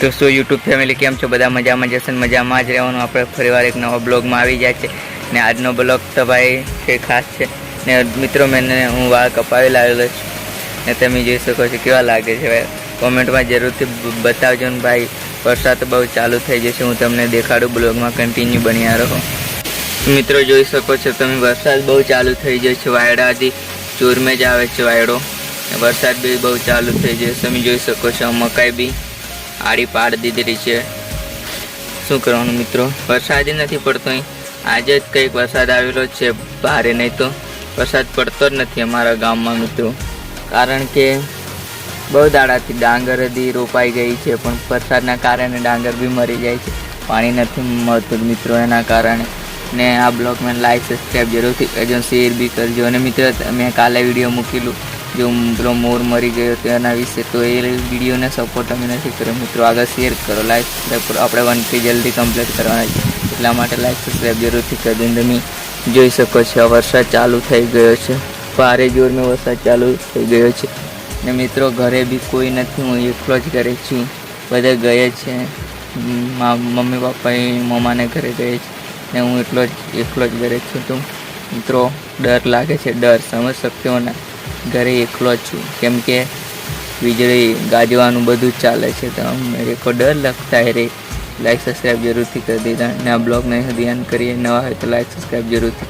તો શું YouTube family કેમ છો? બધા મજામાં જશે ને મજામાં જ રહેવાનું. આપણે ફરીવાર એક નવા બ્લોગમાં આવી જાય છે ને આજનો બ્લોગ તો ભાઈ છે ખાસ છે ને મિત્રો હું વાળ કપાવી લાવેલો છું ને તમે જોઈ શકો છો કેવા લાગે છે ભાઈ. કોમેન્ટમાં જરૂરથી બતાવજો ને ભાઈ. વરસાદ બહુ ચાલુ થઈ જશે, હું તમને દેખાડું. બ્લોગમાં કન્ટિન્યુ બન્યા રહો. મિત્રો જોઈ શકો છો તમે વરસાદ બહુ ચાલુ થઈ જશે. વાયડાથી જોરમાં જ આવે છે વાયડો. વરસાદ બી બહુ ચાલુ થઈ જશે. તમે જોઈ શકો છો મકાઈ બી આડી પાડ દીધેલી છે. શું કરવાનું મિત્રો, વરસાદ નથી પડતો. આજે જ કંઈક વરસાદ આવેલો છે ભારે, નહીં તો વરસાદ પડતો જ નથી અમારા ગામમાં મિત્રો. કારણ કે બહુ દાડાથી ડાંગર બી રોપાઈ ગઈ છે, પણ વરસાદના કારણે ડાંગર બી મરી જાય છે. પાણી નથી મળતું મિત્રો, એના કારણે. ને આ બ્લોગમાં લાઈક સબસ્ક્રાઈબ જરૂરથી કરજો, શેર બી કરજો. અને મિત્રો મેં કાલે વિડીયો મૂકેલું જો પેલો મોર મરી ગયો તેના વિશે, તો એ વિડીયોને સપોર્ટ અમે નથી કર્યો મિત્રો. આગળ શેર કરો, લાઈક સબસ્ક્રાઈબ કરો. આપણે 1K જલ્દી કમ્પ્લીટ કરવાના છે, એટલા માટે લાઈક સબસ્ક્રાઈબ જરૂરથી કરજો. તમે જોઈ શકો છો વરસાદ ચાલુ થઈ ગયો છે, ભારે જોરમાં વરસાદ ચાલુ થઈ ગયો છે. ને મિત્રો ઘરે બી કોઈ નથી, હું એકલો જ ઘરે છું. બધા ગયા છે, મમ્મી પપ્પા મમ્માને ઘરે ગયે છે ને હું એકલો જ ઘરે છું. તો મિત્રો ડર લાગે છે, ડર સમજ શકते हो ને. ઘરે એકલો જ છું કેમ કે વીજળી ગાજવાનું બધું જ ચાલે છે, તો મેરે કો ડર લગતા है रे. લાઈક સબસ્ક્રાઈબ જરૂરથી કરી દેતા ને આ બ્લોગને ધ્યાન કરીએ. નવા હોય તો લાઈક સબસ્ક્રાઈબ જરૂરથી